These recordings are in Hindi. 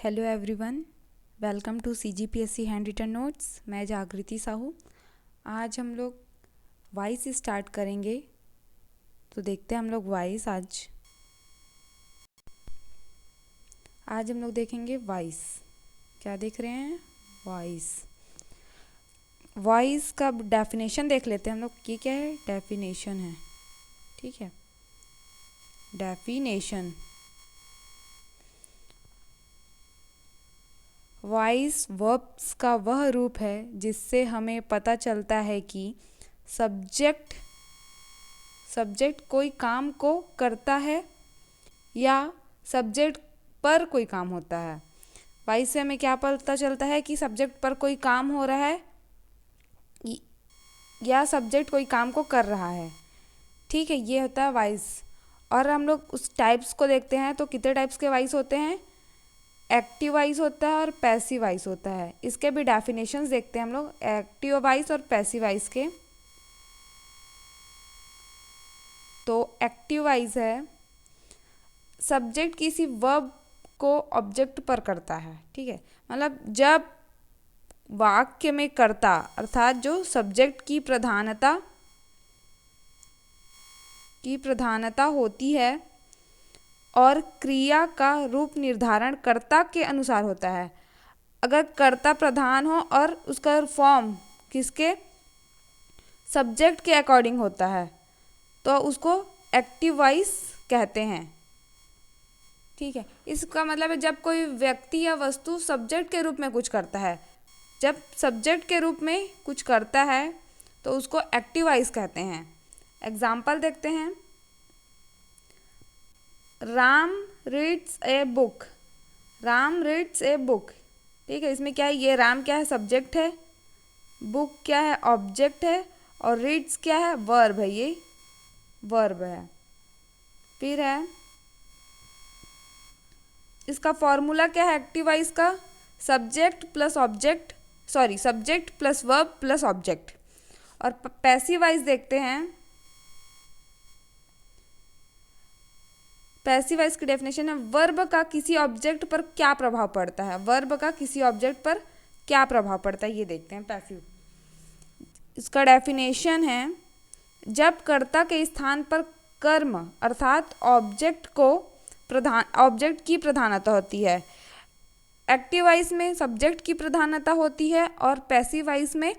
Hello everyone, welcome to CGPSC handwritten notes. मैं जागृति साहू। आज हम लोग वॉइस स्टार्ट करेंगे, तो देखते हैं हम लोग वॉइस। आज हम लोग देखेंगे वॉइस। क्या देख रहे हैं? वॉइस। वॉइस का डेफिनेशन देख लेते हैं हम लोग। ये क्या है? डेफिनेशन है। ठीक है, डेफिनेशन। वॉइस वर्ब्स का वह रूप है जिससे हमें पता चलता है कि सब्जेक्ट कोई काम को करता है या सब्जेक्ट पर कोई काम होता है। वॉइस से हमें क्या पता चलता है कि सब्जेक्ट पर कोई काम हो रहा है या सब्जेक्ट कोई काम को कर रहा है। ठीक है, ये होता है वॉइस। और हम लोग उस टाइप्स को देखते हैं तो कितने टाइप्स के वॉइस होते हैं? एक्टिव वॉइस होता है और पैसिव वॉइस होता है। इसके भी डेफिनेशंस देखते हैं हम लोग, एक्टिव वॉइस और पैसिव वॉइस के। तो एक्टिव वॉइस है, सब्जेक्ट किसी वर्ब को ऑब्जेक्ट पर करता है। ठीक है, मतलब जब वाक्य में कर्ता अर्थात जो सब्जेक्ट की प्रधानता होती है और क्रिया का रूप निर्धारण कर्ता के अनुसार होता है। अगर कर्ता प्रधान हो और उसका फॉर्म किसके? सब्जेक्ट के अकॉर्डिंग होता है तो उसको एक्टिव वॉइस कहते हैं। ठीक है, इसका मतलब है जब कोई व्यक्ति या वस्तु सब्जेक्ट के रूप में कुछ करता है, जब सब्जेक्ट के रूप में कुछ करता है तो उसको एक्टिव वॉइस कहते हैं। एग्जाम्पल देखते हैं। Ram reads a book. Ram reads a book. ठीक है, इसमें क्या है? ये राम क्या है? सब्जेक्ट है। बुक क्या है? ऑब्जेक्ट है। और रीड्स क्या है? वर्ब है। ये वर्ब है। फिर है इसका फॉर्मूला क्या है एक्टिव वॉइस का? Subject plus verb plus object. और पैसिव वॉइस देखते हैं। पैसिव वॉइस की डेफिनेशन है, वर्ब का किसी ऑब्जेक्ट पर क्या प्रभाव पड़ता है। वर्ब का किसी ऑब्जेक्ट पर क्या प्रभाव पड़ता है, ये देखते हैं पैसिव। इसका डेफिनेशन है, जब कर्ता के स्थान पर कर्म अर्थात ऑब्जेक्ट की प्रधानता होती है। एक्टिव वॉइस में सब्जेक्ट की प्रधानता होती है और पैसिव वॉइस में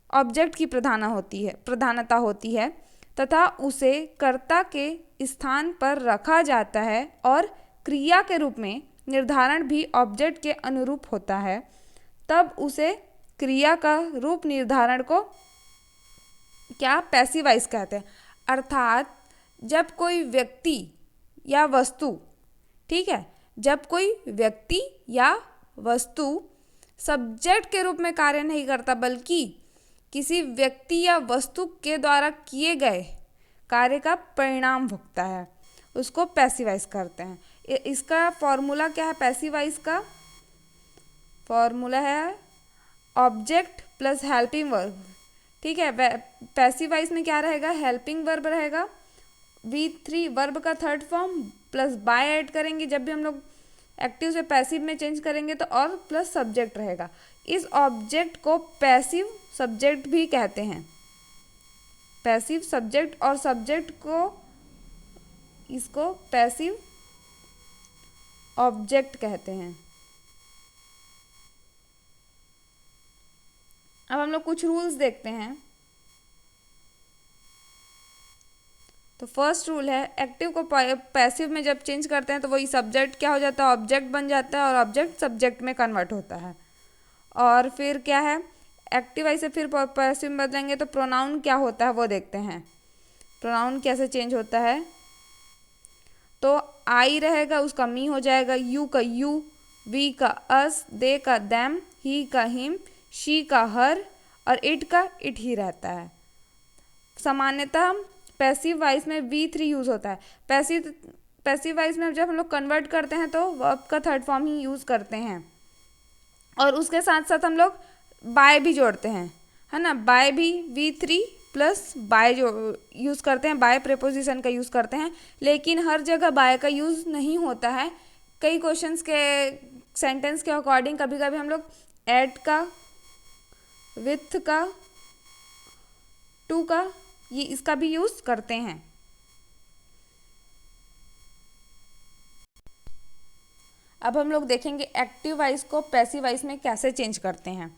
ऑब्जेक्ट की प्रधानता होती है तथा उसे कर्ता के स्थान पर रखा जाता है और क्रिया के रूप में निर्धारण भी ऑब्जेक्ट के अनुरूप होता है। तब उसे क्रिया का रूप निर्धारण को क्या? पैसिव वॉइस कहते हैं। अर्थात जब कोई व्यक्ति या वस्तु, ठीक है, जब कोई व्यक्ति या वस्तु सब्जेक्ट के रूप में कार्य नहीं करता बल्कि किसी व्यक्ति या वस्तु के द्वारा किए गए कार्य का परिणाम भुगता है, उसको पैसिव वॉइस करते हैं। इसका फॉर्मूला क्या है? पैसिव वॉइस का फॉर्मूला है ऑब्जेक्ट प्लस हेल्पिंग वर्ब। ठीक है, पैसिव वॉइस में क्या रहेगा? हेल्पिंग वर्ब रहेगा। V3 वर्ब का third form plus bye add करेंगे जब भी हम लोग एक्टिव से पैसिव में चेंज करेंगे तो, और प्लस सब्जेक्ट रहेगा। इस ऑब्जेक्ट को पैसिव सब्जेक्ट भी कहते हैं। पैसिव सब्जेक्ट और सब्जेक्ट को इसको पैसिव ऑब्जेक्ट कहते हैं। अब हम लोग कुछ रूल्स देखते हैं। तो फर्स्ट रूल है, एक्टिव को पैसिव में जब चेंज करते हैं तो वही सब्जेक्ट क्या हो जाता है? ऑब्जेक्ट बन जाता है और ऑब्जेक्ट सब्जेक्ट में कन्वर्ट होता है। और फिर क्या है? एक्टिव वॉइस से फिर पैसिव में बदलेंगे तो प्रोनाउन क्या होता है वो देखते हैं। प्रोनाउन कैसे चेंज होता है? तो आई रहेगा उसका मी हो जाएगा, यू का यू, वी का अस, दे का देम, ही का हिम, शी का हर और इट का इट ही रहता है। सामान्यतः पैसिव वॉइस में V3 यूज़ होता है। पैसिव वॉइस में जब हम लोग कन्वर्ट करते हैं तो वर्ब का थर्ड फॉर्म ही यूज़ करते हैं और उसके साथ साथ हम लोग बाय भी जोड़ते हैं, है ना। बाय भी V3 प्लस बाय जो यूज़ करते हैं, बाय प्रेपोजिशन का यूज़ करते हैं। लेकिन हर जगह बाय का यूज़ नहीं होता है, कई क्वेश्चंस के सेंटेंस के अकॉर्डिंग कभी कभी हम लोग एट का, विथ का, टू का, ये इसका भी यूज़ करते हैं। अब हम लोग देखेंगे एक्टिव वॉइस को पैसिव वॉइस में कैसे चेंज करते हैं।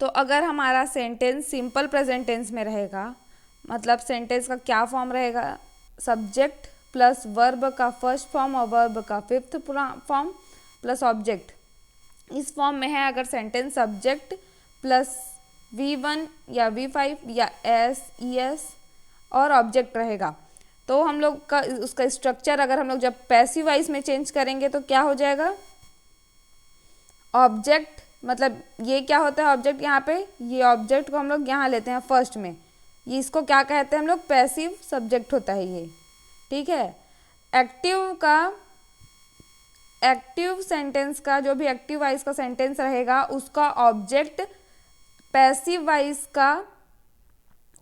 तो अगर हमारा सेंटेंस सिंपल प्रेजेंट टेंस में रहेगा, मतलब सेंटेंस का क्या फॉर्म रहेगा, सब्जेक्ट प्लस वर्ब का फर्स्ट फॉर्म और वर्ब का फिफ्थ फॉर्म प्लस ऑब्जेक्ट, इस फॉर्म में है। अगर सेंटेंस सब्जेक्ट प्लस V1 या V5 या S, ES और ऑब्जेक्ट रहेगा, तो हम लोग का उसका स्ट्रक्चर अगर हम लोग जब पैसिव वॉइस में चेंज करेंगे तो क्या हो जाएगा, ऑब्जेक्ट, मतलब ये क्या होता है ऑब्जेक्ट, यहाँ पे ये ऑब्जेक्ट को हम लोग यहाँ लेते हैं फर्स्ट में, ये इसको क्या कहते हैं हम लोग, पैसिव सब्जेक्ट होता है ये, ठीक है। एक्टिव सेंटेंस का जो भी एक्टिव वॉइस का सेंटेंस रहेगा उसका ऑब्जेक्ट पैसिव वॉइस का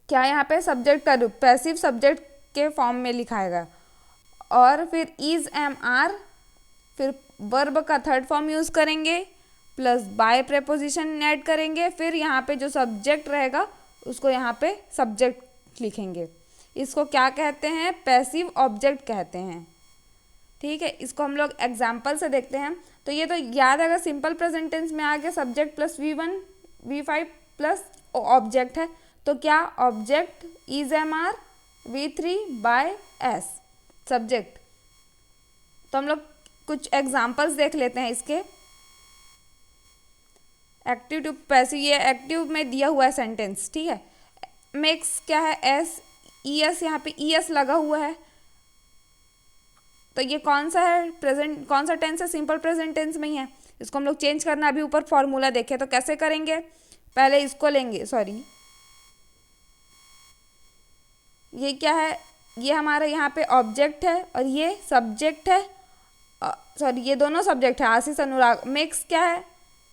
क्या यहाँ पे सब्जेक्ट का रूप पैसिव सब्जेक्ट के फॉर्म में लिखाएगा, और फिर इज, एम, आर, फिर वर्ब का थर्ड फॉर्म यूज़ करेंगे प्लस बाय प्रेपोजिशन ऐड करेंगे, फिर यहाँ पे जो सब्जेक्ट रहेगा उसको यहाँ पे सब्जेक्ट लिखेंगे। इसको क्या कहते हैं, पैसिव ऑब्जेक्ट कहते हैं, ठीक है। इसको हम लोग एग्जाम्पल से देखते हैं। तो ये तो याद अगर सिंपल प्रेजेंट टेंस में आ गया subject plus V1 V5 plus object है, तो क्या object is, am, are, V3 by S subject. तो हम लोग कुछ एग्जाम्पल्स देख लेते हैं इसके। एक्टिव टू पैसिव, ये एक्टिव में दिया हुआ है सेंटेंस, ठीक है। मेक्स क्या है, S, ES, यहाँ पे ES लगा हुआ है, तो ये कौन सा है, प्रेजेंट, कौन सा टेंस है, सिंपल प्रेजेंट टेंस में ही है। इसको हम लोग चेंज करना, अभी ऊपर फॉर्मूला देखे तो कैसे करेंगे, पहले इसको लेंगे, सॉरी ये क्या है, ये हमारा यहाँ पे ऑब्जेक्ट है और ये सब्जेक्ट है, सॉरी ये दोनों सब्जेक्ट है, आशीष अनुराग। मेक्स क्या है,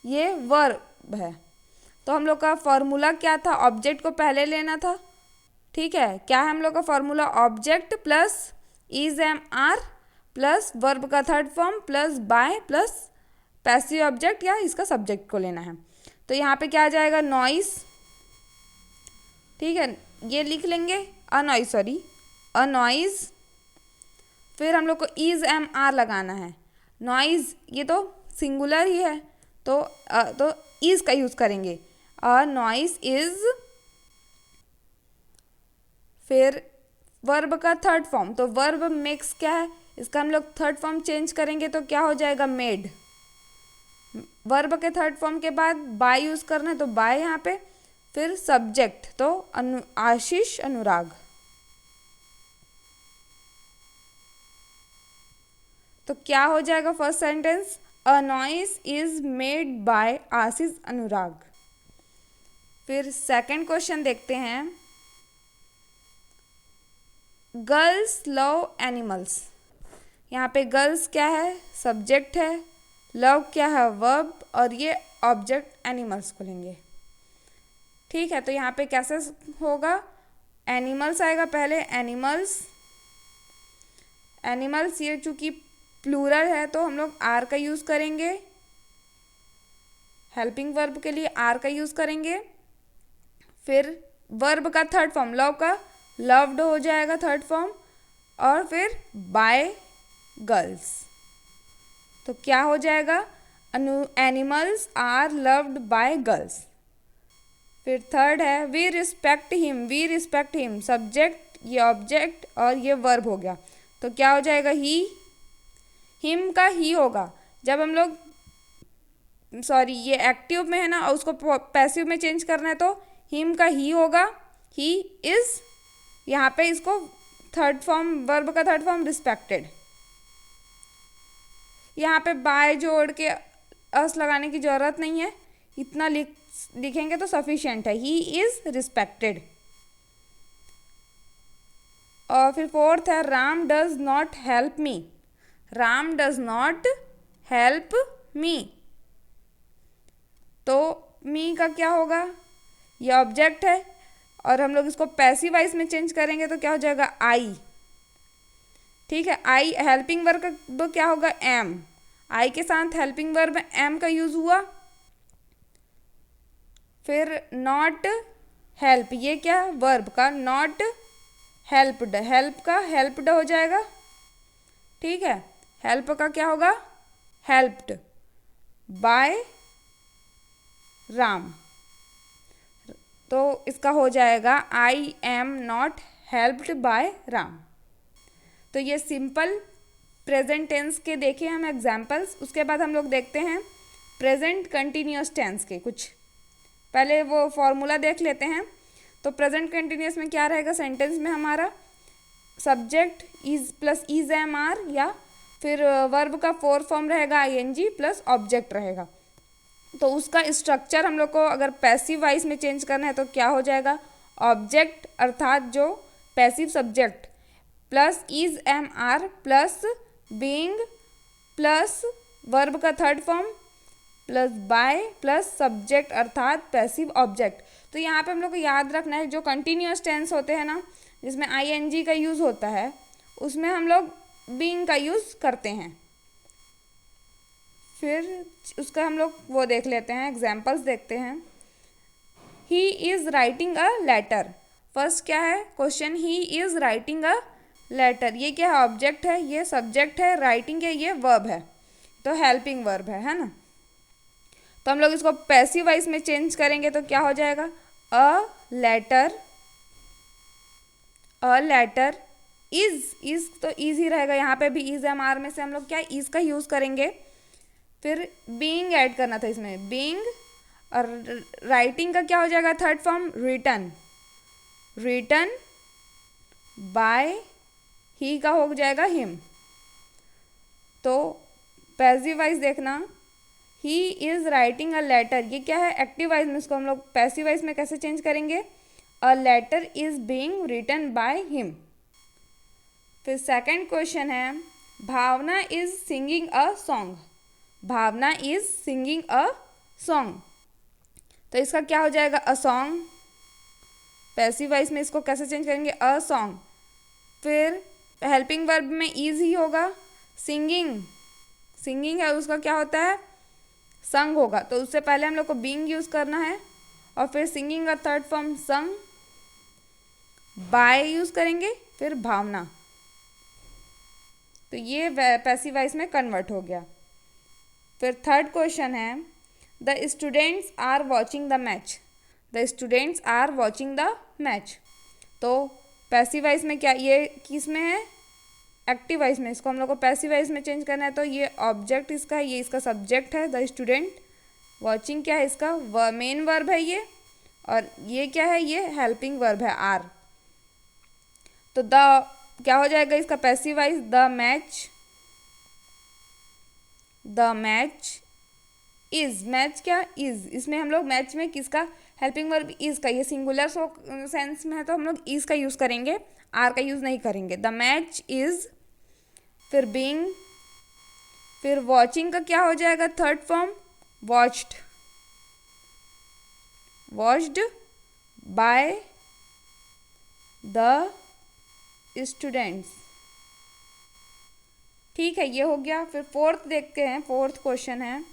ये वर्ब है। तो हम लोग का फॉर्मूला क्या था, ऑब्जेक्ट को पहले लेना था, ठीक है। क्या है हम लोग का formula, object plus is, am, are plus verb का third form plus by plus passive object या इसका सब्जेक्ट को लेना है। तो यहाँ पे क्या आ जाएगा, नॉइस, ठीक है, ये लिख लेंगे अनॉइज, सॉरी अनॉइज, फिर हम लोग को इज, एम, आर लगाना है। नॉइज ये तो सिंगुलर ही है, तो इज का यूज़ करेंगे, अ नॉइज इज, फिर वर्ब का थर्ड फॉर्म, तो वर्ब मेक्स क्या है, इसका हम लोग थर्ड फॉर्म चेंज करेंगे तो क्या हो जाएगा, मेड। वर्ब के थर्ड फॉर्म के बाद बाय यूज़ करना है तो बाय यहाँ पे, फिर सब्जेक्ट तो आशीष अनुराग। तो क्या हो जाएगा first sentence, a noise is made by Ashish Anurag. फिर सेकंड क्वेश्चन देखते हैं, गर्ल्स लव एनिमल्स। यहाँ पे गर्ल्स क्या है, सब्जेक्ट है, लव क्या है, वर्ब, और ये ऑब्जेक्ट एनिमल्स को लेंगे, ठीक है। तो यहाँ पे कैसे होगा, एनिमल्स आएगा पहले, एनिमल्स ये चूँकि प्लूरल है तो हम लोग आर का यूज़ करेंगे, हेल्पिंग वर्ब के लिए आर का यूज़ करेंगे। फिर वर्ब का थर्ड फॉर्म, लव का लव्ड हो जाएगा थर्ड फॉर्म, और फिर बाय गर्ल्स, तो क्या हो जाएगा, animals are loved by girls. फिर थर्ड है वी रिस्पेक्ट हिम, सब्जेक्ट, ये ऑब्जेक्ट और ये वर्ब हो गया, तो क्या हो जाएगा, ही, हिम का ही होगा। जब हम लोग, सॉरी ये एक्टिव में है ना और उसको पैसिव में चेंज करना है तो हिम का ही होगा, ही इज, यहाँ पे इसको थर्ड फॉर्म, वर्ब का थर्ड फॉर्म रिस्पेक्टेड, यहाँ पे बाय जोड़ के अस लगाने की ज़रूरत नहीं है, इतना लिखेंगे तो सफिशिएंट है, ही इज रिस्पेक्टेड। और फिर फोर्थ है Ram does not help me, Ram does not help me, तो मी का क्या होगा, ये ऑब्जेक्ट है और हम लोग इसको पैसिव वॉइस में चेंज करेंगे तो क्या हो जाएगा, आई, ठीक है। आई हेल्पिंग वर्ब क्या होगा, एम। आई के साथ हेल्पिंग वर्ब एम का यूज हुआ। फिर नॉट हेल्प, ये क्या है, वर्ब का नॉट हेल्प्ड, हेल्प का हेल्प्ड हो जाएगा। ठीक है, हेल्प का क्या होगा, हेल्प्ड बाय राम। तो इसका हो जाएगा I am not helped bye Ram. तो ये सिंपल प्रेजेंट टेंस के देखे हम एग्जाम्पल्स। उसके बाद हम लोग देखते हैं प्रेजेंट कंटिन्यूस टेंस के कुछ। पहले वो फॉर्मूला देख लेते हैं। तो प्रेजेंट कंटिन्यूस में क्या रहेगा, सेंटेंस में हमारा subject is plus is am are, या फिर वर्ब का फोर फॉर्म रहेगा आईएनजी प्लस ऑब्जेक्ट रहेगा। तो उसका स्ट्रक्चर हम लोग को अगर पैसिव वाइज में चेंज करना है तो क्या हो जाएगा, ऑब्जेक्ट अर्थात जो passive subject plus is am are plus being plus verb का third form plus by plus subject अर्थात पैसिव ऑब्जेक्ट। तो यहाँ पे हम लोग को याद रखना है जो कंटिन्यूअस टेंस होते हैं ना, जिसमें आईएनजी का यूज़ होता है, उसमें हम लोग बीइंग का यूज़ करते हैं। फिर उसका हम लोग वो देख लेते हैं, एग्जाम्पल्स देखते हैं। He is writing a letter. First क्या है question, he is writing a letter. ये क्या है, ऑब्जेक्ट है, ये सब्जेक्ट है, राइटिंग है, ये वर्ब है, तो हेल्पिंग वर्ब है ना। तो हम लोग इसको पैसिव वाइज में चेंज करेंगे तो क्या हो जाएगा, अ लेटर इज तो इज ही रहेगा, यहाँ पे भी इज एम आर में से हम लोग क्या इज का यूज़ करेंगे। फिर बीइंग ऐड करना था इसमें, बीइंग, और राइटिंग का क्या हो जाएगा third form, written by, he का हो जाएगा हिम। तो पैसिव वाइज देखना, he is writing a letter, ये क्या है एक्टिव वाइज में, इसको हम लोग पैसिव वाइज में कैसे चेंज करेंगे, a letter is being written by him. फिर सेकंड क्वेश्चन है, Bhavna is singing a song. Bhavna is singing a song, तो इसका क्या हो जाएगा, अ सॉन्ग। पैसिव वाइज में इसको कैसे चेंज करेंगे, अ सॉन्ग। फिर हेल्पिंग वर्ब में इज ही होगा, सिंगिंग है, उसका क्या होता है, संग होगा, तो उससे पहले हम लोग को बीइंग यूज़ करना है। और फिर सिंगिंग का थर्ड फॉर्म संग, बाय यूज़ करेंगे, फिर भावना। तो ये पैसिव वाइज में कन्वर्ट हो गया। फिर थर्ड क्वेश्चन है, the students are watching the match. The students are watching the match, तो पैसिव वाइज में क्या, ये किस में है, एक्टिव वाइज में, इसको हम लोग को पैसिव वाइज में चेंज करना है। तो ये ऑब्जेक्ट इसका है, ये इसका सब्जेक्ट है द स्टूडेंट, वॉचिंग क्या है इसका मेन वर्ब है ये, और ये क्या है, ये हेल्पिंग वर्ब है आर। तो द क्या हो जाएगा इसका passive wise, the match is, match क्या इज, इसमें हम लोग मैच में किसका हेल्पिंग वर्ब इज का, ये सिंगुलर सेंस में है तो हम लोग इज का यूज़ करेंगे, आर का यूज़ नहीं करेंगे। द मैच इज, फिर बीइंग, फिर वॉचिंग का क्या हो जाएगा third form, watched by the students. ठीक है, ये हो गया। फिर फोर्थ देखते हैं, फोर्थ क्वेश्चन है,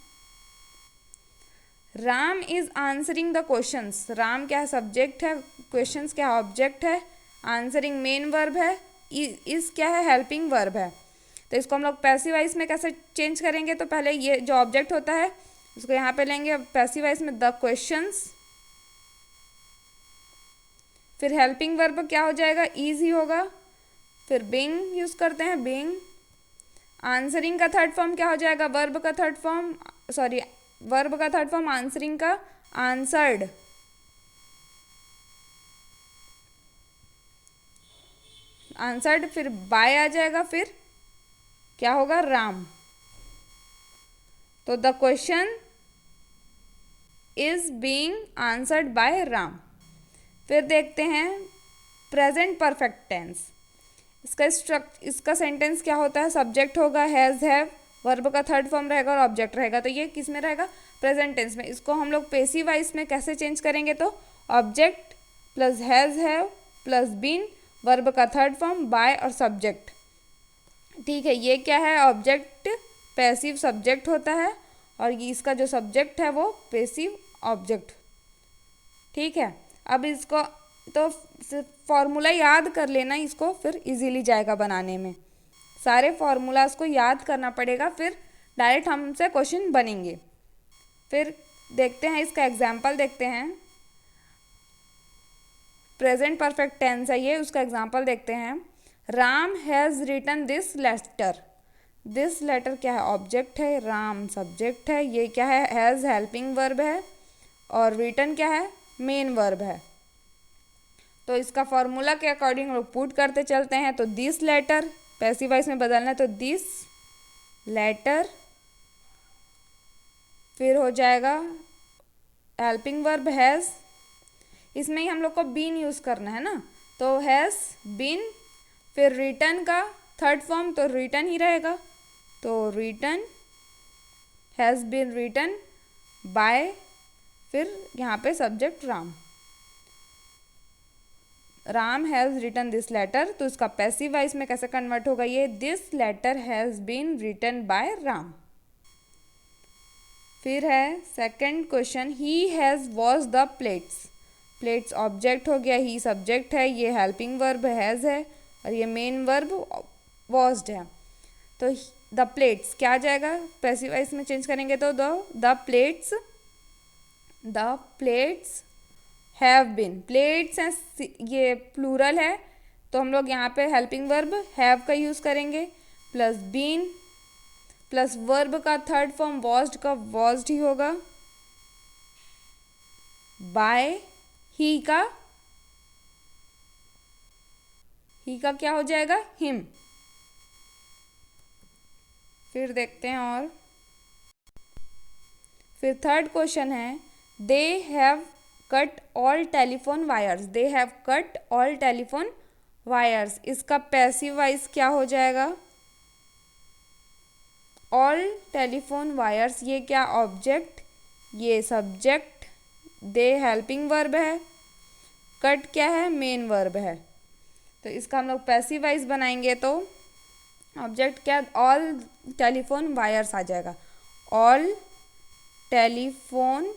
Ram is answering the questions. Ram क्या है, सब्जेक्ट है, क्वेश्चंस क्या है, ऑब्जेक्ट है, आंसरिंग मेन वर्ब है, इज क्या है, हेल्पिंग वर्ब है। तो इसको हम लोग पैसिव वाइज में कैसे चेंज करेंगे, तो पहले ये जो ऑब्जेक्ट होता है उसको यहाँ पे लेंगे पैसिव वाइज में, द क्वेश्चंस। फिर हेल्पिंग वर्ब क्या हो जाएगा, इज ही होगा, फिर बीइंग यूज़ करते हैं, बीइंग। आंसरिंग का थर्ड फॉर्म क्या हो जाएगा, वर्ब का थर्ड फॉर्म आंसरिंग का आंसर्ड, फिर बाय आ जाएगा, फिर क्या होगा, राम। तो the question is being answered bye Ram. फिर देखते हैं प्रेजेंट परफेक्ट टेंस। इसका सेंटेंस क्या होता है, सब्जेक्ट होगा हैज़ हैव, वर्ब का थर्ड फॉर्म रहेगा और ऑब्जेक्ट रहेगा। तो ये किस में रहेगा, प्रेजेंट टेंस में। इसको हम लोग पैसिव वाइज में कैसे चेंज करेंगे, तो object plus has have plus been, verb का थर्ड फॉर्म बाय और सब्जेक्ट। ठीक है, ये क्या है, ऑब्जेक्ट पैसिव सब्जेक्ट होता है और ये इसका जो सब्जेक्ट है वो पैसिव ऑब्जेक्ट। ठीक है, अब इसको तो फॉर्मूला याद कर लेना, इसको फिर इजीली जाएगा बनाने में। सारे फॉर्मूलाज को याद करना पड़ेगा, फिर डायरेक्ट हमसे क्वेश्चन बनेंगे। फिर देखते हैं इसका एग्जाम्पल देखते हैं। प्रेजेंट परफेक्ट टेंस है ये, उसका एग्जाम्पल देखते हैं। Ram has written this letter. This letter क्या है, ऑब्जेक्ट है, राम सब्जेक्ट है, ये क्या है, हैज़ हेल्पिंग वर्ब है और रिटन क्या है, मेन वर्ब है। तो इसका फॉर्मूला के अकॉर्डिंग लोग पुट करते चलते हैं। तो दिस लेटर पैसिव वॉइस में बदलना है, तो दिस लेटर, फिर हो जाएगा हेल्पिंग वर्ब हैज़, इसमें ही हम लोग को बीन यूज़ करना है ना, तो हैज़ बीन, फिर रिटन का थर्ड फॉर्म तो रिटन ही रहेगा, तो written, has been written by, फिर यहाँ पे subject Ram, Ram has written this letter. तो इसका पैसिव वॉइस में कैसे कन्वर्ट होगा ये, this letter has been written by Ram. फिर है second question, he has wash the plates. Plates object हो गया, ही सब्जेक्ट है, ये हेल्पिंग वर्ब हैज़ है और ये मेन वर्ब वॉश्ड है। तो द प्लेट्स क्या आ जाएगा, पैसिव वॉइस में चेंज करेंगे तो the plates have been, plates हैं, ये प्लूरल है तो हम लोग यहाँ पे हेल्पिंग वर्ब हैव का यूज़ करेंगे, प्लस बीन प्लस वर्ब का थर्ड फॉर्म वॉश्ड का वॉश्ड ही होगा, बाय ही का क्या हो जाएगा, हिम। फिर देखते हैं और फिर थर्ड क्वेश्चन है, they have cut all telephone wires. They have cut all telephone wires, इसका पैसिव वॉइस क्या हो जाएगा, ऑल टेलीफोन वायर्स, ये क्या ऑब्जेक्ट, ये सब्जेक्ट, दे हेल्पिंग वर्ब है, कट क्या है, मेन वर्ब है। तो इसका हम लोग पैसिव वॉइस बनाएंगे तो ऑब्जेक्ट क्या, ऑल टेलीफोन वायर्स आ जाएगा, ऑल टेलीफोन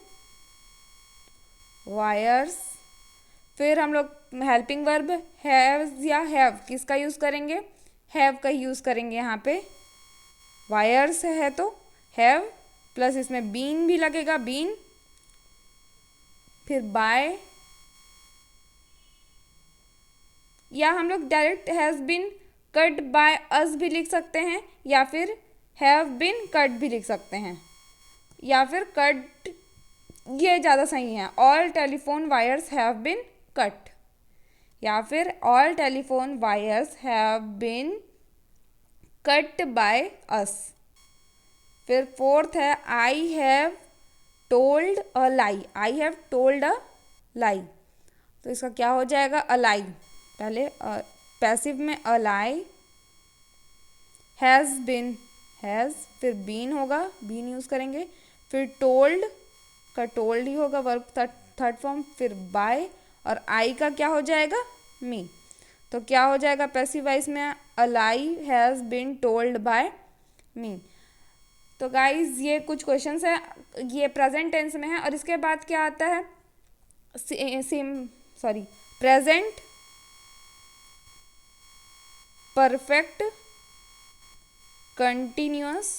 वायर्स। फिर हम लोग हेल्पिंग वर्ब हैव या हैव किसका यूज़ करेंगे, हैव का यूज़ करेंगे यहाँ पे, वायर्स है तो हैव प्लस इसमें बीन भी लगेगा, बीन, फिर बाय, या हम लोग direct has been cut by us भी लिख सकते हैं, या फिर हैव बीन कट भी लिख सकते हैं, या फिर कट, ये ज़्यादा सही है, all telephone wires have been cut, या फिर all telephone wires have been cut by us. फिर फोर्थ है, I have told a lie. I have told a lie, तो इसका क्या हो जाएगा, अ लाई, पहले पैसिव में अ लाई, हैज़ बिन, हैज़, फिर बीन होगा, बीन यूज़ करेंगे, फिर टोल्ड का टोल्ड ही होगा वर्ब थर्ड फॉर्म, फिर बाय, और आई का क्या हो जाएगा, मी। तो क्या हो जाएगा पैसिव वॉइस में, अ लाई हैज़ बीन टोल्ड बाय मी। तो गाइज ये कुछ क्वेश्चंस है, ये प्रेजेंट टेंस में है, और इसके बाद क्या आता है, प्रेजेंट परफेक्ट कंटिन्यूअस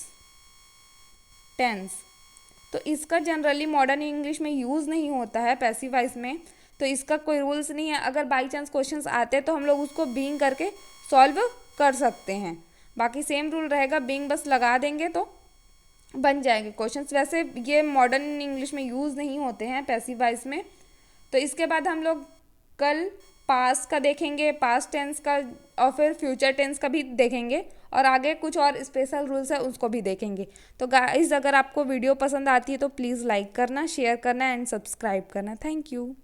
टेंस। तो इसका जनरली मॉडर्न इंग्लिश में यूज़ नहीं होता है पैसिव वॉइस में, तो इसका कोई रूल्स नहीं है। अगर बाई चांस क्वेश्चंस आते हैं तो हम लोग उसको बीइंग करके सॉल्व कर सकते हैं, बाकी सेम रूल रहेगा, बीइंग बस लगा देंगे तो बन जाएंगे क्वेश्चंस। वैसे ये मॉडर्न इंग्लिश में यूज़ नहीं होते हैं पैसिव वॉइस में। तो इसके बाद हम लोग कल पास्ट का देखेंगे, पास्ट टेंस का, और फिर फ्यूचर टेंस का भी देखेंगे, और आगे कुछ और स्पेशल रूल्स है उसको भी देखेंगे। तो गाइस अगर आपको वीडियो पसंद आती है तो प्लीज़ लाइक करना, शेयर करना एंड सब्सक्राइब करना। Thank you.